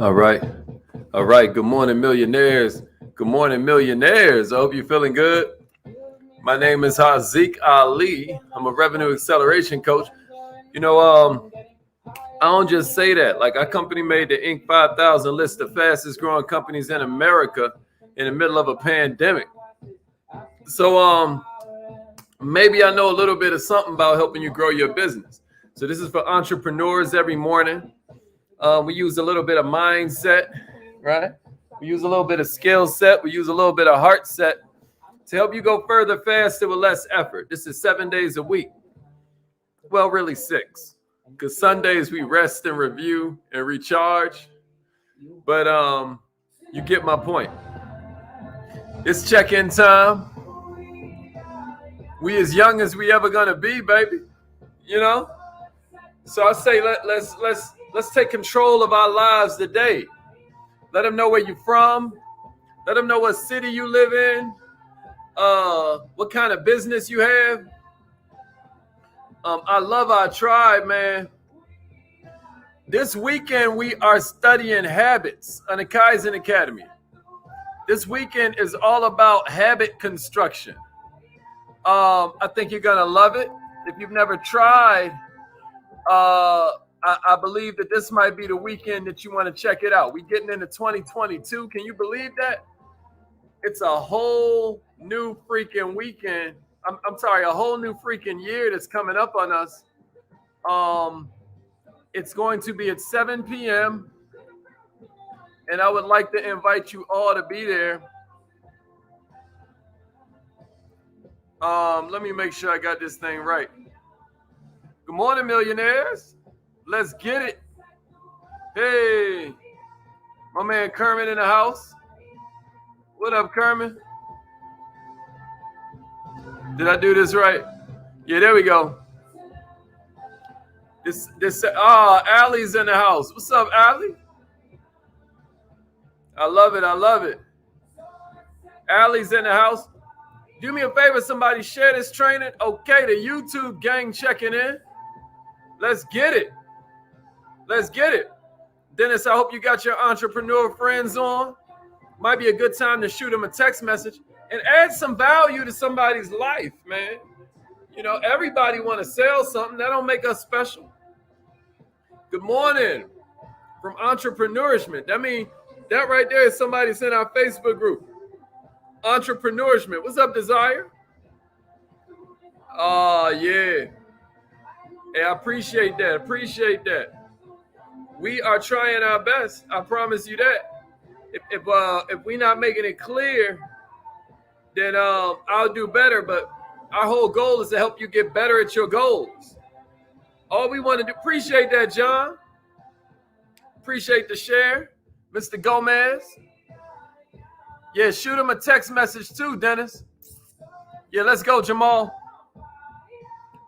All right. All right. Good morning, millionaires. Good morning, millionaires. I hope you're feeling good. My name is Haziq Ali. I'm a revenue acceleration coach. I don't just say that. Like, our company made the Inc. 5000 list of fastest growing companies in America in the middle of a pandemic. So, maybe I know a little bit of something about helping you grow your business. So this is for entrepreneurs every morning. We use a little bit of mindset, right? We use a little bit of skill set. We use a little bit of heart set to help you go further, faster, with less effort. This is 7 days a week. Well, really 6, because Sundays we rest and review and recharge. But you get my point. It's check-in time. We as young as we ever gonna be, baby. You know. So I say let's take control of our lives today. Let them know where you're from. Let them know what city you live in. What kind of business you have. I love our tribe, man. This weekend we are studying habits on the Kaizen Academy. This weekend is all about habit construction. I think you're gonna love it. If you've never tried, I believe that this might be the weekend that you want to check it out. We're getting into 2022. Can you believe that? It's a whole new freaking weekend. I'm sorry, a whole new freaking year that's coming up on us. It's going to be at 7 p.m. And I would like to invite you all to be there. Let me make sure I got this thing right. Good morning, millionaires. Let's get it. Hey, my man Kermit in the house. What up, Kermit? Did I do this right? Yeah, there we go. Allie's in the house. What's up, Allie? I love it. I love it. Allie's in the house. Do me a favor, somebody share this training. Okay, the YouTube gang checking in. Let's get it. Let's get it. Dennis, I hope you got your entrepreneur friends on. Might be a good time to shoot them a text message and add some value to somebody's life, man. You know, everybody want to sell something. That don't make us special. Good morning from Entrepreneurishment. I mean, that right there is somebody that's in our Facebook group. Entrepreneurishment. What's up, Desire? Oh, yeah. Hey, I appreciate that. Appreciate that. We are trying our best. I promise you that. If we're not making it clear, then I'll do better. But our whole goal is to help you get better at your goals. All we want to do. Appreciate that, John. Appreciate the share, Mr. Gomez. Yeah, shoot him a text message too, Dennis. Yeah, let's go, Jamal.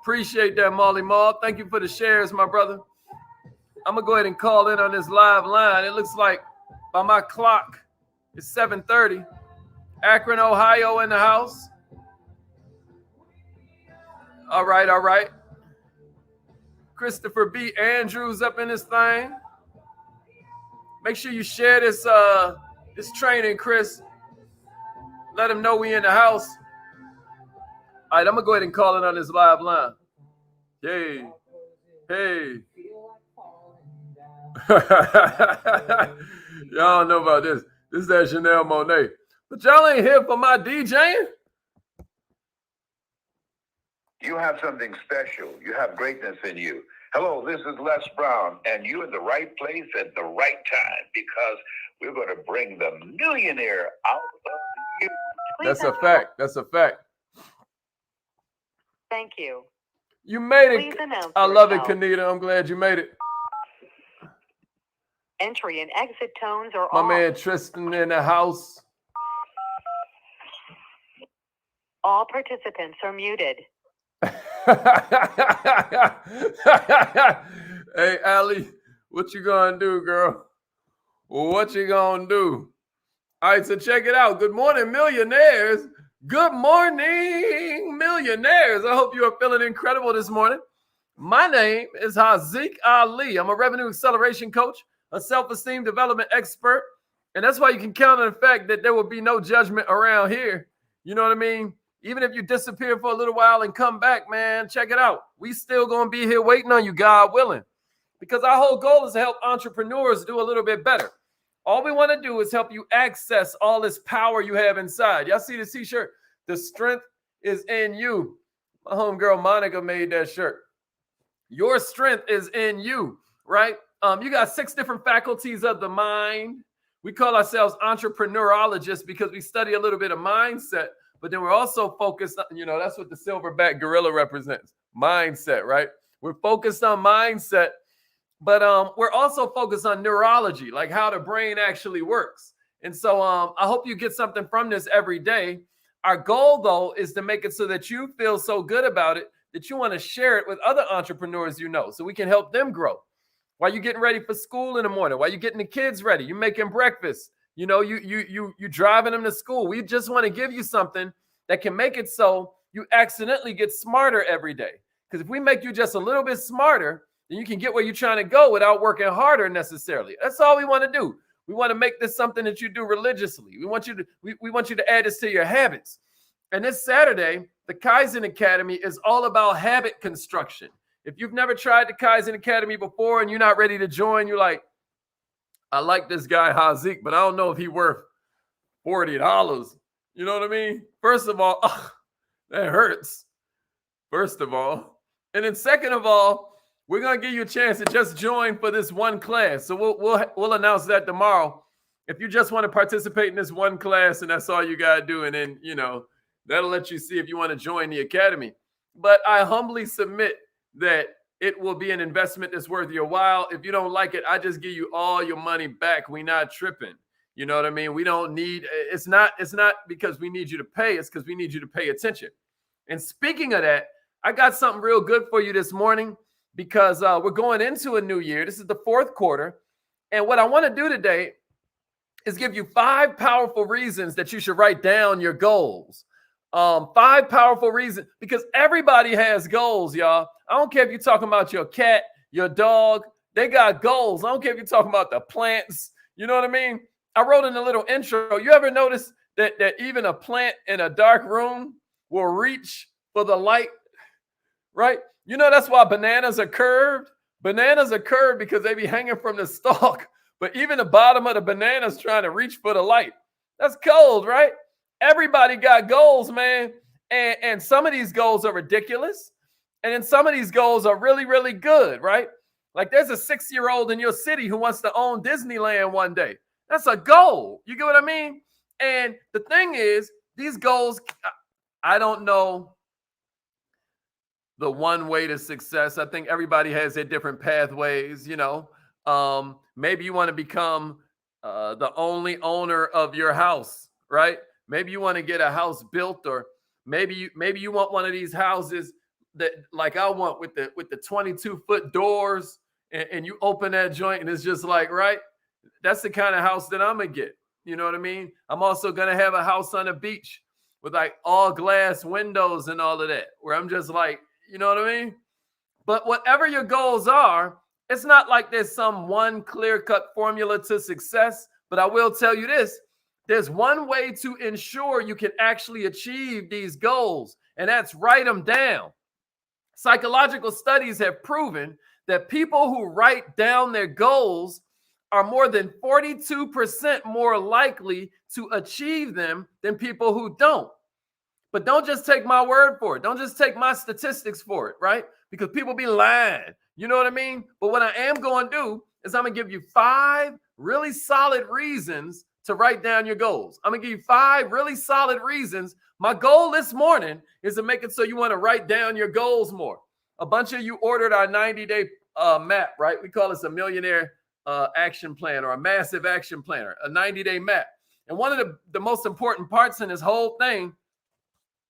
Appreciate that, Molly Maul. Thank you for the shares, my brother. I'm going to go ahead and call in on this live line. It looks like by my clock, it's 7:30. Akron, Ohio in the house. All right, all right. Christopher B. Andrews up in this thing. Make sure you share this training, Chris. Let them know we in the house. All right, I'm going to go ahead and call it on this live line. Hey. Hey. Y'all don't know about this. This is that Chanel Monet. But y'all ain't here for my DJing. You have something special. You have greatness in you. Hello, this is Les Brown, and you're in the right place at the right time because we're going to bring the millionaire out of you. That's a fact. That's a fact. Thank you. You made it. I love it, Kanita. I'm glad you made it. Entry and exit tones are My off. man Tristan in the house. All participants are muted. Hey, Allie, what you gonna do, girl? What you gonna do? All right, so check it out. Good morning, millionaires. Good morning, millionaires. I hope you are feeling incredible this morning. My name is Haziq Ali. I'm a revenue acceleration coach. a self-esteem development expert. And that's why you can count on the fact that there will be no judgment around here. You know what I mean? Even if you disappear for a little while and come back, man, check it out. We still going to be here waiting on you, God willing. Because our whole goal is to help entrepreneurs do a little bit better. All we want to do is help you access all this power you have inside. Y'all see the t-shirt? The strength is in you. My homegirl Monica made that shirt. Your strength is in you, right? You got 6 different faculties of the mind. We call ourselves entrepreneurologists because we study a little bit of mindset, but then we're also focused on, that's what the silverback gorilla represents, mindset, right? We're focused on mindset, but we're also focused on neurology, like how the brain actually works. And so I hope you get something from this every day. Our goal, though, is to make it so that you feel so good about it that you want to share it with other entrepreneurs so we can help them grow. While you're getting ready for school in the morning, while you're getting the kids ready, you're making breakfast, you driving them to school. We just want to give you something that can make it so you accidentally get smarter every day. Because if we make you just a little bit smarter, then you can get where you're trying to go without working harder necessarily. That's all we want to do. We want to make this something that you do religiously. We want you to add this to your habits. And this Saturday, the Kaizen Academy is all about habit construction. If you've never tried the Kaizen Academy before and you're not ready to join, you're like, I like this guy Hazik, but I don't know if he's worth $40. You know what I mean? First of all, that hurts. First of all. And then second of all, we're going to give you a chance to just join for this one class. So we'll announce that tomorrow. If you just want to participate in this one class and that's all you got to do, and then, that'll let you see if you want to join the academy. But I humbly submit that it will be an investment that's worth your while. If you don't like it, I just give you all your money back. We not tripping. You know what I mean? We don't need, it's not because we need you to pay. It's because we need you to pay attention. And speaking of that, I got something real good for you this morning because we're going into a new year. This is the 4th quarter. And what I want to do today is give you 5 powerful reasons that you should write down your goals. 5 powerful reasons, because everybody has goals, y'all. I don't care if you're talking about your cat, your dog, they got goals. I don't care if you're talking about the plants. You know what I mean? I wrote in a little intro. You ever notice that even a plant in a dark room will reach for the light, right? That's why bananas are curved. Bananas are curved because they be hanging from the stalk, but even the bottom of the banana is trying to reach for the light. That's cold, right? Everybody got goals, man. And some of these goals are ridiculous. And then some of these goals are really, really good, right? Like there's a 6-year-old in your city who wants to own Disneyland one day. That's a goal. You get what I mean? And the thing is, these goals, I don't know the one way to success. I think everybody has their different pathways, Maybe you want to become the only owner of your house, right? Maybe you want to get a house built, or maybe you want one of these houses that like I want with the 22-foot doors, and you open that joint and it's just like, right? That's the kind of house that I'm going to get. You know what I mean? I'm also going to have a house on the beach with like all glass windows and all of that, where I'm just like, you know what I mean? But whatever your goals are, it's not like there's some one clear-cut formula to success. But I will tell you this. There's one way to ensure you can actually achieve these goals, and that's write them down. Psychological studies have proven that people who write down their goals are more than 42% more likely to achieve them than people who don't. But don't just take my word for it. Don't just take my statistics for it, right? Because people be lying. You know what I mean? But what I am going to do is I'm going to give you 5 really solid reasons to write down your goals. I'm going to give you 5 really solid reasons. My goal this morning is to make it so you want to write down your goals more. A bunch of you ordered our 90-day map, right? We call this a millionaire action plan, or a massive action planner, a 90-day map. And one of the most important parts in this whole thing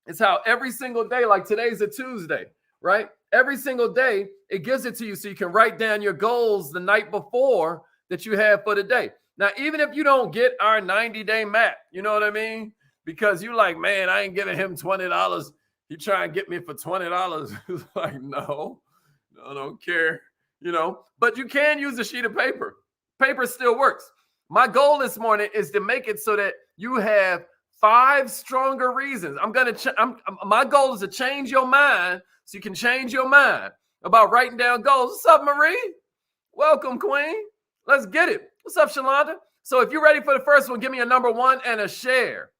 is how every single day, like today's a Tuesday, right? Every single day, it gives it to you so you can write down your goals the night before that you have for the day. Now, even if you don't get our 90-day map, you know what I mean? Because you're like, man, I ain't giving him $20. He trying to get me for $20. It's like, no, don't care, But you can use a sheet of paper. Paper still works. My goal this morning is to make it so that you have 5 stronger reasons. My goal is to change your mind so you can change your mind about writing down goals. What's up, Marie? Welcome, Queen. Let's get it. What's up, Shalonda? So if you're ready for the first one, give me a number 1 and a share.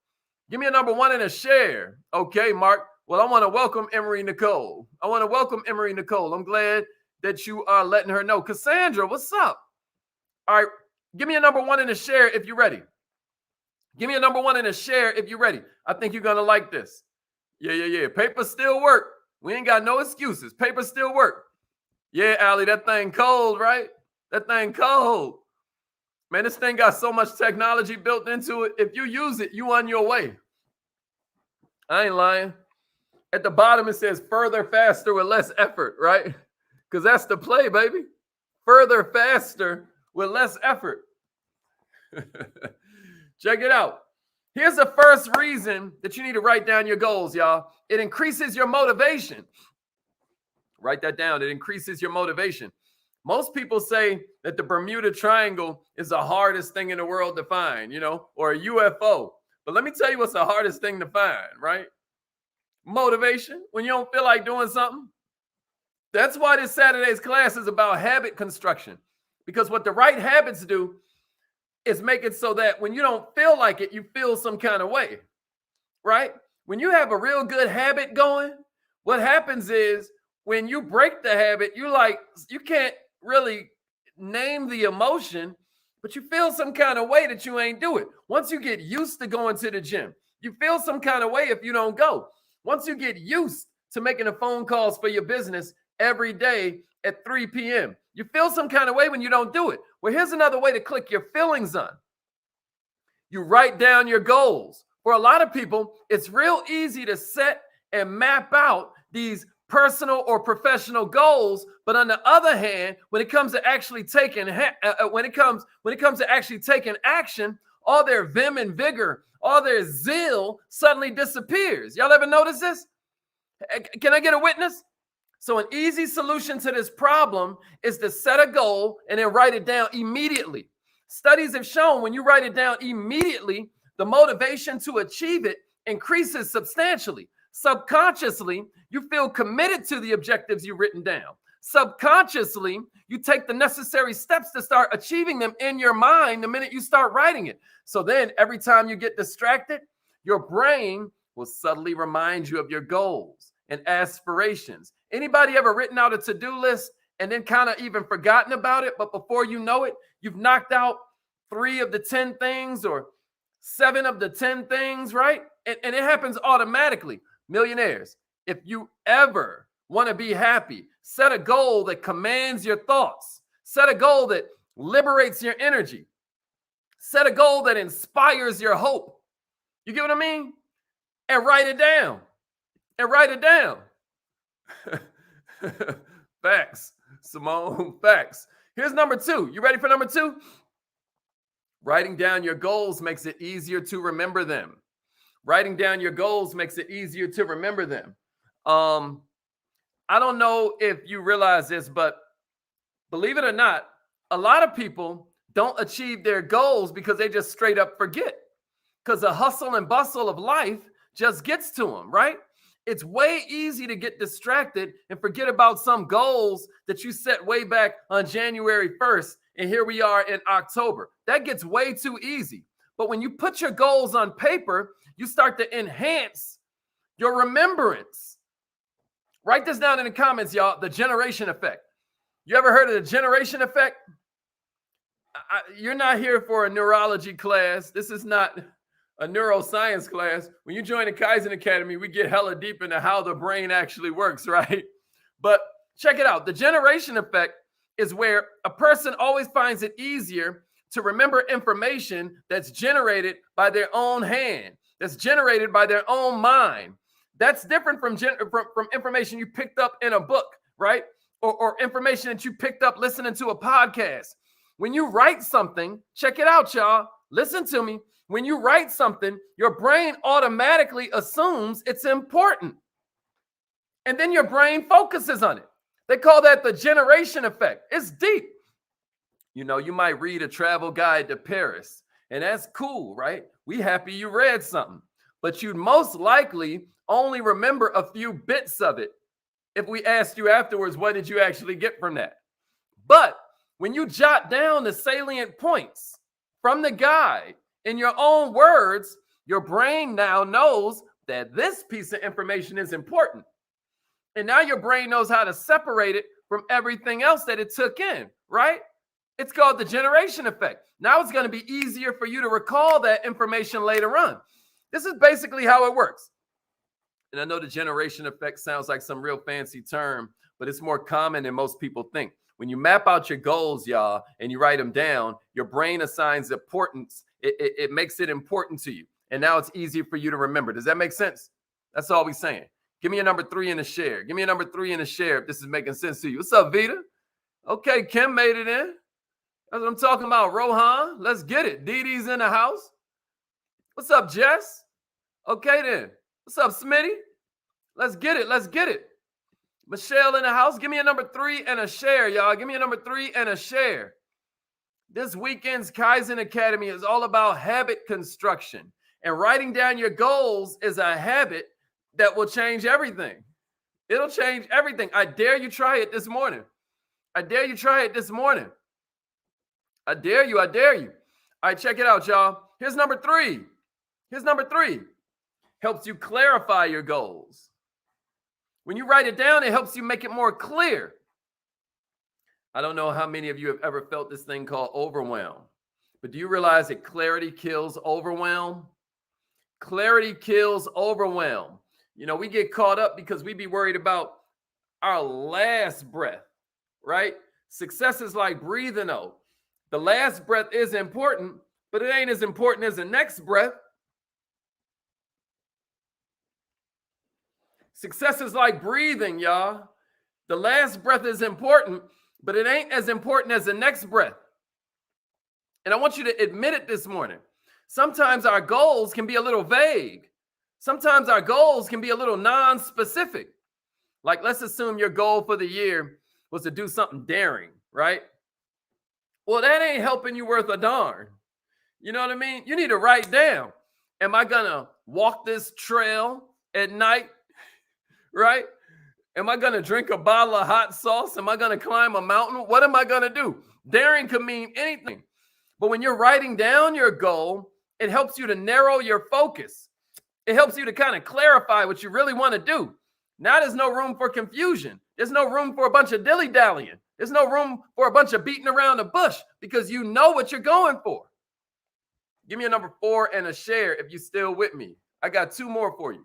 Give me a number 1 and a share. Okay, Mark. Well, I want to welcome Emery Nicole. I'm glad that you are letting her know. Cassandra, what's up? All right. Give me a number 1 and a share if you're ready. Give me a number 1 and a share if you're ready. I think you're going to like this. Yeah. Paper still work. We ain't got no excuses. Paper still work. Yeah, Allie, that thing cold, right? That thing cold. Man, this thing got so much technology built into it. If you use it, you on your way. I ain't lying. At the bottom, it says further, faster, with less effort, right? Because that's the play, baby. Further, faster, with less effort. Check it out. Here's the first reason that you need to write down your goals, y'all. It increases your motivation. Write that down. It increases your motivation. Most people say that the Bermuda Triangle is the hardest thing in the world to find, or a UFO. But let me tell you what's the hardest thing to find, right? Motivation. When you don't feel like doing something. That's why this Saturday's class is about habit construction. Because what the right habits do is make it so that when you don't feel like it, you feel some kind of way, right? When you have a real good habit going, what happens is when you break the habit, you can't really name the emotion, but you feel some kind of way that you ain't do it. Once you get used to going to the gym, you feel some kind of way if you don't go. Once you get used to making the phone calls for your business every day at 3 p.m., you feel some kind of way when you don't do it. Well, here's another way to click your feelings on. You write down your goals. For a lot of people, it's real easy to set and map out these personal or professional goals, but on the other hand, when it comes to actually taking action, all their vim and vigor, all their zeal suddenly disappears. Y'all ever notice this? Can I get a witness? So an easy solution to this problem is to set a goal and then write it down immediately. Studies have shown when you write it down immediately, the motivation to achieve it increases substantially. Subconsciously, you feel committed to the objectives you've written down. Subconsciously, you take the necessary steps to start achieving them in your mind the minute you start writing it. So then every time you get distracted, your brain will subtly remind you of your goals and aspirations. Anybody ever written out a to-do list and then kind of even forgotten about it, but before you know it, you've knocked out 3 of the 10 things or 7 of the 10 things, right? And it happens automatically. Millionaires, if you ever want to be happy, set a goal that commands your thoughts. Set a goal that liberates your energy. Set a goal that inspires your hope. You get what I mean? And write it down. Facts, Simone, facts. Here's number 2. You ready for number 2? Writing down your goals makes it easier to remember them. Writing down your goals makes it easier to remember them. I don't know if you realize this, but believe it or not, a lot of people don't achieve their goals because they just straight up forget. Because the hustle and bustle of life just gets to them, right? It's way easy to get distracted and forget about some goals that you set way back on January 1st. And here we are in October. That gets way too easy. But when you put your goals on paper, you start to enhance your remembrance. Write this down in the comments, y'all. The generation effect. You ever heard of the generation effect? You're not here for a neurology class. This is not a neuroscience class. When you join the Kaizen Academy, we get hella deep into how the brain actually works, right? But check it out. The generation effect is where a person always finds it easier to remember information that's generated by their own hand, that's generated by their own mind. That's different from information you picked up in a book, right? Or information that you picked up listening to a podcast. When you write something, check it out, y'all. Listen to me. When you write something, your brain automatically assumes it's important. And then your brain focuses on it. They call that the generation effect. It's deep. You know, you might read a travel guide to Paris, and that's cool, right? We happy you read something, but you'd most likely only remember a few bits of it if we asked you afterwards, what did you actually get from that? But when you jot down the salient points from the guide in your own words, your brain now knows that this piece of information is important. And now your brain knows how to separate it from everything else that it took in, right? It's called the generation effect. Now it's going to be easier for you to recall that information later on. This is basically how it works. And I know the generation effect sounds like some real fancy term, but it's more common than most people think. When you map out your goals, y'all, and you write them down, your brain assigns importance. It makes it important to you. And now it's easier for you to remember. Does that make sense? That's all we're saying. Give me a number 3 in the share. Give me a number 3 in the share if this is making sense to you. What's up, Vita? Okay, Kim made it in. That's what I'm talking about. Rohan, let's get it. Dee Dee's in the house. What's up, Jess? Okay, then. What's up, Smitty? Let's get it. Let's get it. Michelle in the house. Give me a number 3 and a share, y'all. Give me a number 3 and a share. This weekend's Kaizen Academy is all about habit construction. And writing down your goals is a habit that will change everything. It'll change everything. I dare you try it this morning. I dare you try it this morning. I dare you. I dare you. All right, check it out, y'all. Here's number 3. Here's number 3. Helps you clarify your goals. When you write it down, it helps you make it more clear. I don't know how many of you have ever felt this thing called overwhelm, but do you realize that clarity kills overwhelm? Clarity kills overwhelm. You know, we get caught up because we be worried about our last breath, right? Success is like breathing out. The last breath is important, but it ain't as important as the next breath. Success is like breathing, y'all. The last breath is important, but it ain't as important as the next breath. And I want you to admit it this morning. Sometimes our goals can be a little vague. Sometimes our goals can be a little non-specific. Like, let's assume your goal for the year was to do something daring, right? Well, that ain't helping you worth a darn. You know what I mean? You need to write down, am I going to walk this trail at night, right? Am I going to drink a bottle of hot sauce? Am I going to climb a mountain? What am I going to do? Daring could mean anything. But when you're writing down your goal, it helps you to narrow your focus. It helps you to kind of clarify what you really want to do. Now there's no room for confusion. There's no room for a bunch of dilly-dallying. There's no room for a bunch of beating around the bush because you know what you're going for. Give me a number 4 and a share if you're still with me. I got 2 more for you.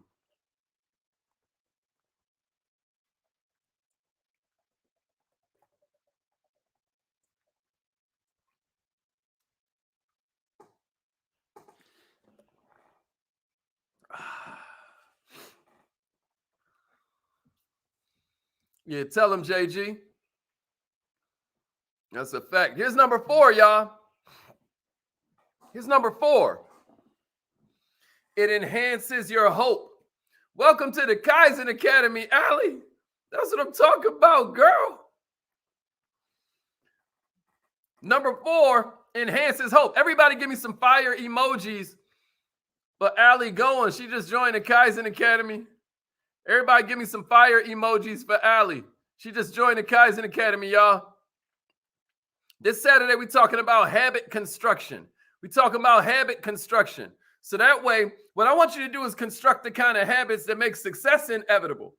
Yeah, tell them, JG. That's a fact. Here's number 4, y'all. Here's number 4. It enhances your hope. Welcome to the Kaizen Academy, Allie. That's what I'm talking about, girl. Number 4 enhances hope. Everybody give me some fire emojis for Allie going. She just joined the Kaizen Academy. Everybody give me some fire emojis for Allie. She just joined the Kaizen Academy, y'all. This Saturday, we're talking about habit construction. We're talking about habit construction. So that way, what I want you to do is construct the kind of habits that make success inevitable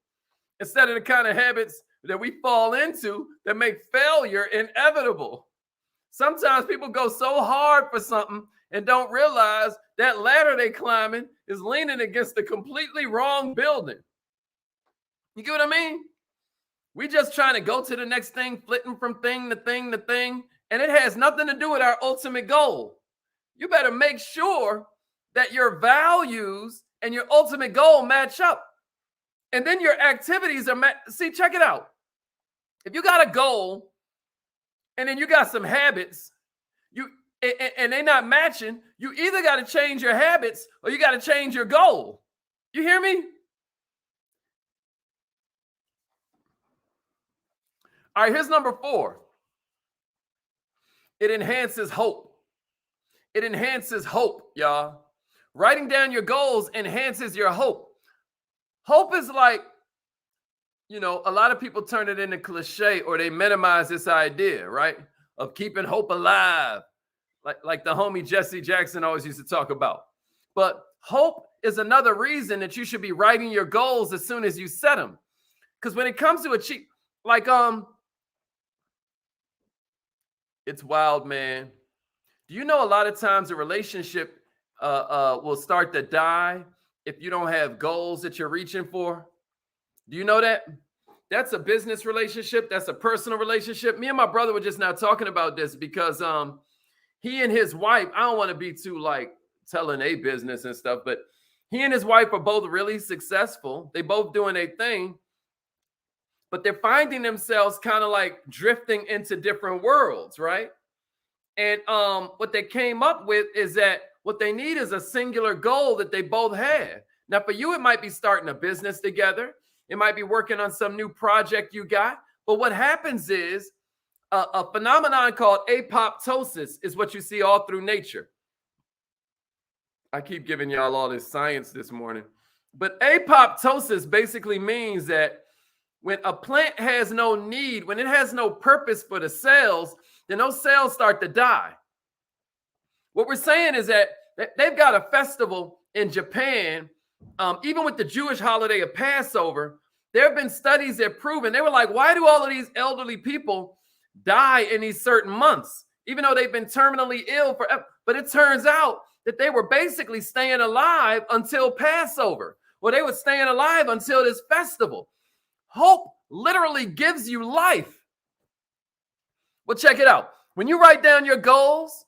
instead of the kind of habits that we fall into that make failure inevitable. Sometimes people go so hard for something and don't realize that ladder they climbing is leaning against the completely wrong building. You get what I mean? We just trying to go to the next thing, flitting from thing to thing to thing, and it has nothing to do with our ultimate goal. You better make sure that your values and your ultimate goal match up. And then your activities are see, check it out. If you got a goal and then you got some habits, and they're not matching, you either got to change your habits or you got to change your goal. You hear me? All right, here's number 4. It enhances hope. It enhances hope, y'all. Writing down your goals enhances your hope. Hope is like, you know, a lot of people turn it into cliche or they minimize this idea, right? Of keeping hope alive, like the homie Jesse Jackson always used to talk about. But hope is another reason that you should be writing your goals as soon as you set them. Because when it comes to achieve, like, it's wild, man. Do you know a lot of times a relationship will start to die if you don't have goals that you're reaching for? Do you know that? That's a business relationship. That's a personal relationship. Me and my brother were just now talking about this because he and his wife, I don't want to be too like telling a business and stuff, but he and his wife are both really successful. They both doing a thing, but they're finding themselves kind of like drifting into different worlds, right? And what they came up with is that what they need is a singular goal that they both have. Now, for you, it might be starting a business together. It might be working on some new project you got. But what happens is a phenomenon called apoptosis is what you see all through nature. I keep giving y'all all this science this morning. But apoptosis basically means that when a plant has no need, when it has no purpose for the cells, then those cells start to die. What we're saying is that they've got a festival in Japan, even with the Jewish holiday of Passover. There have been studies that prove, and they were like, why do all of these elderly people die in these certain months, even though they've been terminally ill forever? But it turns out that they were basically staying alive until Passover. Well, they were staying alive until this festival. Hope literally gives you life. Well, check it out. When you write down your goals,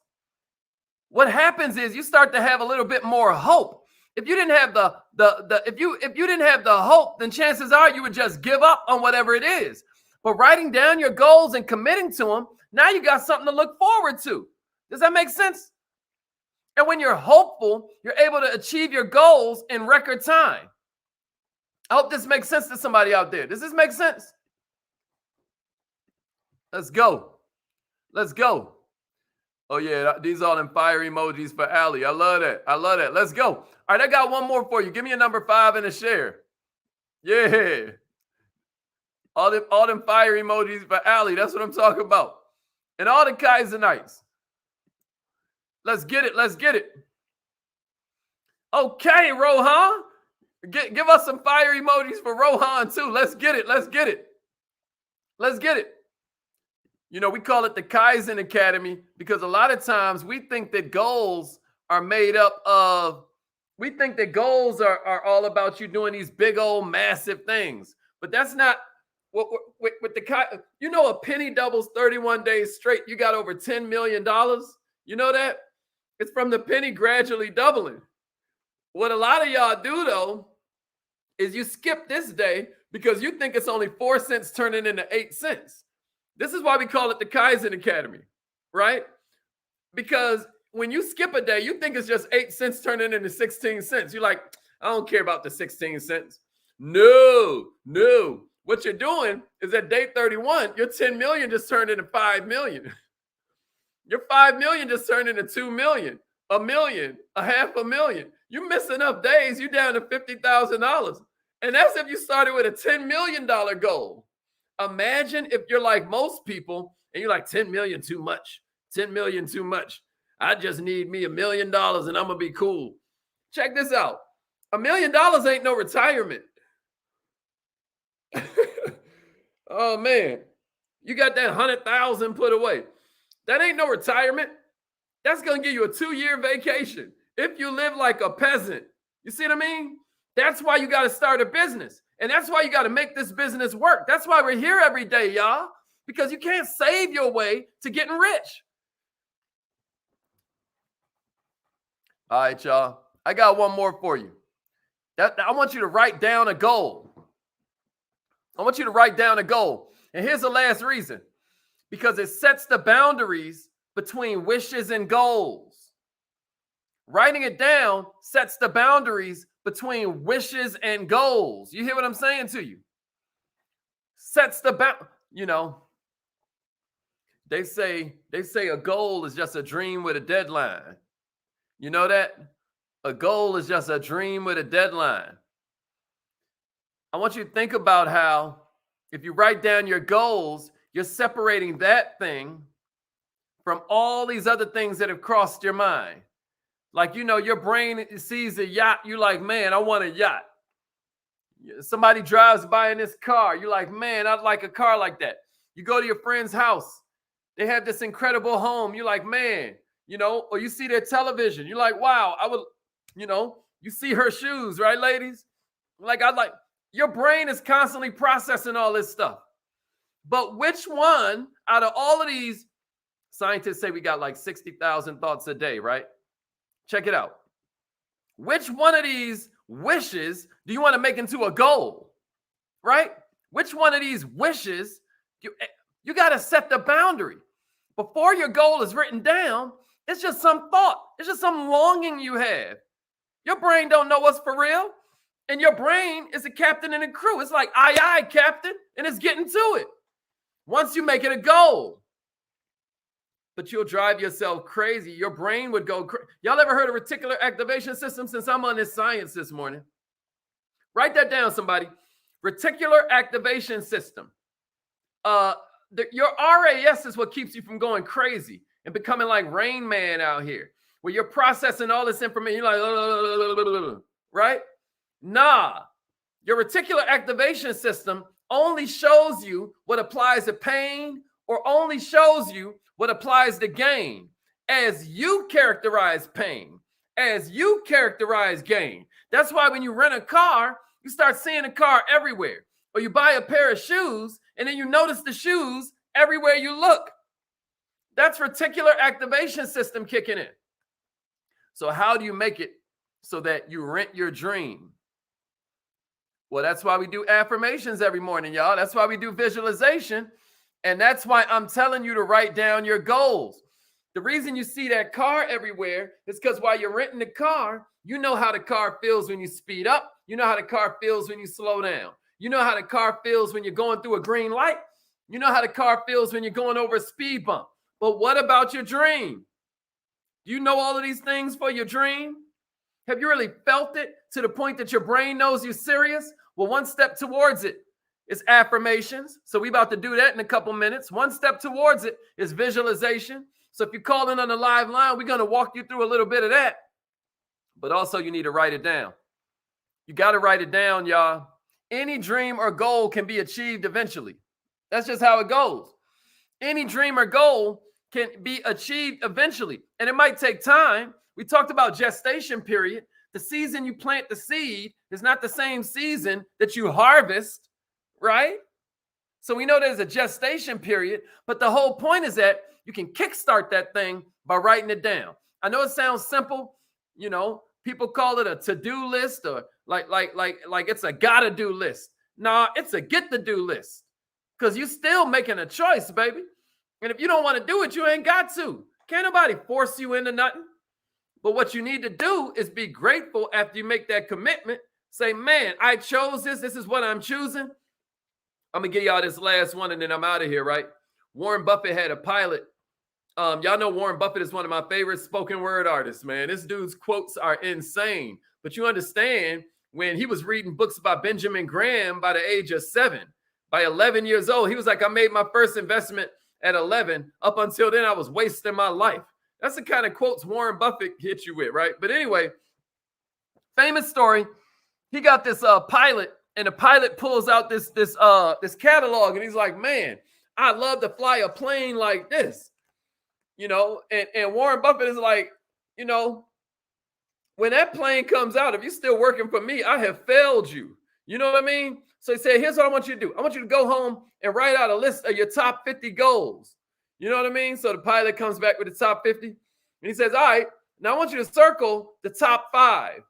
what happens is you start to have a little bit more hope. If you didn't have if you didn't have the hope, then chances are you would just give up on whatever it is. But writing down your goals and committing to them, now you got something to look forward to. Does that make sense? And when you're hopeful, you're able to achieve your goals in record time. I hope this makes sense to somebody out there. Does this make sense? Let's go. Let's go. Oh, yeah, these are all them fire emojis for Allie. I love that. I love that. Let's go. All right, I got one more for you. Give me a number 5 and a share. Yeah. All them fire emojis for Allie. That's what I'm talking about. And all the Kaiserites. Let's get it. Let's get it. Okay, Rohan. Give us some fire emojis for Rohan, too. Let's get it. Let's get it. Let's get it. You know, we call it the Kaizen Academy because a lot of times we think that goals are made up of, we think that goals are all about you doing these big old massive things. But that's not what with the, you know, a penny doubles 31 days straight. You got over $10 million. You know that? It's from the penny gradually doubling. What a lot of y'all do, though, is you skip this day because you think it's only 4 cents turning into 8 cents. This is why we call it the Kaizen Academy, right? Because when you skip a day, you think it's just 8 cents turning into 16 cents. You're like, I don't care about the 16 cents. No. What you're doing is at day 31, your 10 million just turned into 5 million. Your 5 million just turned into 2 million, a million, a $500,000. You miss enough days, you're down to $50,000. And that's if you started with a $10 million goal. Imagine if you're like most people and you're like 10 million too much, 10 million too much. I just need me $1 million and I'm going to be cool. Check this out. $1 million ain't no retirement. Oh, man. You got that 100,000 put away. That ain't no retirement. That's going to give you a 2-year vacation if you live like a peasant. You see what I mean? That's why you got to start a business. And that's why you got to make this business work. That's why we're here every day, y'all, because you can't save your way to getting rich. All right, y'all. I got one more for you. I want you to write down a goal. I want you to write down a goal. And here's the last reason. Because it sets the boundaries between wishes and goals. Writing it down sets the boundaries between wishes and goals. You hear what I'm saying to you? Sets the bound. You know, They say a goal is just a dream with a deadline. You know that? A goal is just a dream with a deadline. I want you to think about how if you write down your goals, you're separating that thing from all these other things that have crossed your mind. Like, you know, your brain sees a yacht. You're like, man, I want a yacht. Somebody drives by in this car. You're like, man, I'd like a car like that. You go to your friend's house. They have this incredible home. You're like, man, you know, or you see their television. You're like, wow, I would, you know, you see her shoes, right, ladies? Like, your brain is constantly processing all this stuff. But which one out of all of these, scientists say we got like 60,000 thoughts a day, right? Check it out. Which one of these wishes do you want to make into a goal, right? Which one of these wishes, you got to set the boundary. Before your goal is written down, it's just some thought. It's just some longing you have. Your brain don't know what's for real. And your brain is a captain and a crew. It's like, aye, aye, captain, and it's getting to it. Once you make it a goal, but you'll drive yourself crazy. Your brain would go crazy. Y'all ever heard of reticular activation system? Since I'm on this science this morning, write that down, somebody. Reticular activation system. Your RAS is what keeps you from going crazy and becoming like Rain Man out here, where you're processing all this information. You're like, right? Nah, your reticular activation system only shows you what applies to pain or only shows you what applies to gain. As you characterize pain, as you characterize gain. That's why when you rent a car, you start seeing a car everywhere. Or you buy a pair of shoes and then you notice the shoes everywhere you look. That's reticular activation system kicking in. So how do you make it so that you rent your dream? Well, that's why we do affirmations every morning, y'all. That's why we do visualization. And that's why I'm telling you to write down your goals. The reason you see that car everywhere is because while you're renting the car, you know how the car feels when you speed up. You know how the car feels when you slow down. You know how the car feels when you're going through a green light. You know how the car feels when you're going over a speed bump. But what about your dream? Do you know all of these things for your dream? Have you really felt it to the point that your brain knows you're serious? Well, one step towards it is affirmations. So we're about to do that in a couple minutes. One step towards it is visualization. So if you call in on the live line, we're going to walk you through a little bit of that. But also you need to write it down. You got to write it down, y'all. Any dream or goal can be achieved eventually. That's just how it goes. Any dream or goal can be achieved eventually. And it might take time. We talked about gestation period. The season you plant the seed is not the same season that you harvest, right? So we know there's a gestation period, but the whole point is that you can kickstart that thing by writing it down. I know it sounds simple. You know, people call it a to-do list or like it's a gotta-do list. Nah, it's a get-to-do list because you're still making a choice, baby. And if you don't want to do it, you ain't got to. Can't nobody force you into nothing. But what you need to do is be grateful after you make that commitment. Say, man, I chose this. This is what I'm choosing. I'm going to give y'all this last one and then I'm out of here, right? Warren Buffett had a pilot. Y'all know Warren Buffett is one of my favorite spoken word artists, man. This dude's quotes are insane. But you understand, when he was reading books about Benjamin Graham by the age of 7, by 11 years old, he was like, I made my first investment at 11. Up until then, I was wasting my life. That's the kind of quotes Warren Buffett hits you with, right? But anyway, famous story. He got this pilot, and the pilot pulls out this catalog, and he's like, man, I'd love to fly a plane like this. You know, and Warren Buffett is like, you know, when that plane comes out, if you're still working for me, I have failed you. You know what I mean? So he said, here's what I want you to do. I want you to go home and write out a list of your top 50 goals. You know what I mean? So the pilot comes back with the top 50 and he says, all right, now I want you to circle the top 5.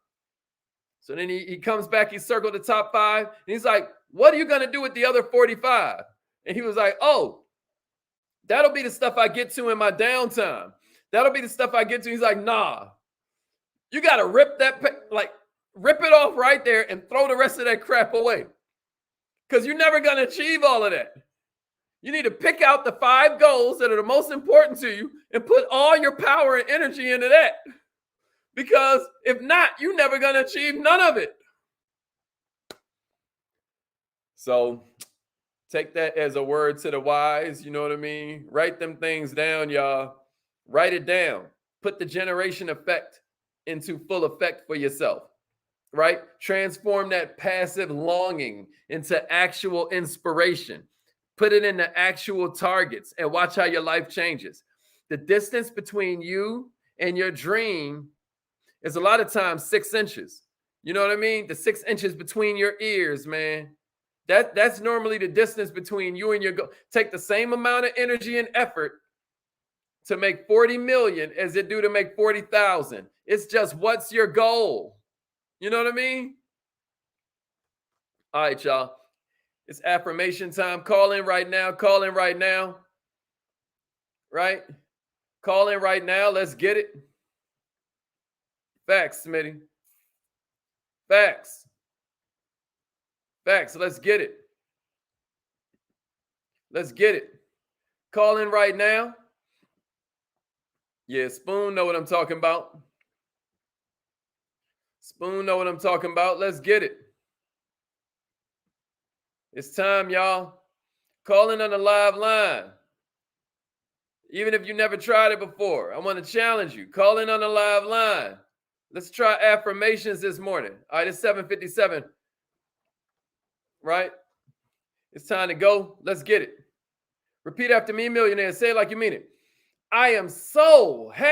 So then he comes back, he circled the top 5 and he's like, what are you going to do with the other 45? And he was like, oh, that'll be the stuff I get to in my downtime. That'll be the stuff I get to. He's like, nah, you got to rip it off right there and throw the rest of that crap away. Because you're never going to achieve all of that. You need to pick out the 5 goals that are the most important to you and put all your power and energy into that. Because if not, you're never going to achieve none of it. So take that as a word to the wise. You know what I mean? Write them things down, y'all. Write it down. Put the generation effect into full effect for yourself, right? Transform that passive longing into actual inspiration. Put it into actual targets and watch how your life changes. The distance between you and your dream is a lot of times 6 inches. You know what I mean? The 6 inches between your ears, man. That's normally the distance between you and your goal. Take the same amount of energy and effort to make 40 million as it do to make 40,000. It's just, what's your goal? You know what I mean? All right, y'all. It's affirmation time. Call in right now. Call in right now. Right? Call in right now. Let's get it. Facts, Smitty. Facts. Facts. Let's get it. Let's get it. Call in right now. Yeah, Spoon know what I'm talking about. Spoon know what I'm talking about. Let's get it. It's time, y'all. Call in on the live line. Even if you never tried it before, I want to challenge you. Call in on the live line. Let's try affirmations this morning. All right, it's 7:57. Right? It's time to go. Let's get it. Repeat after me, millionaire. Say it like you mean it. I am so happy.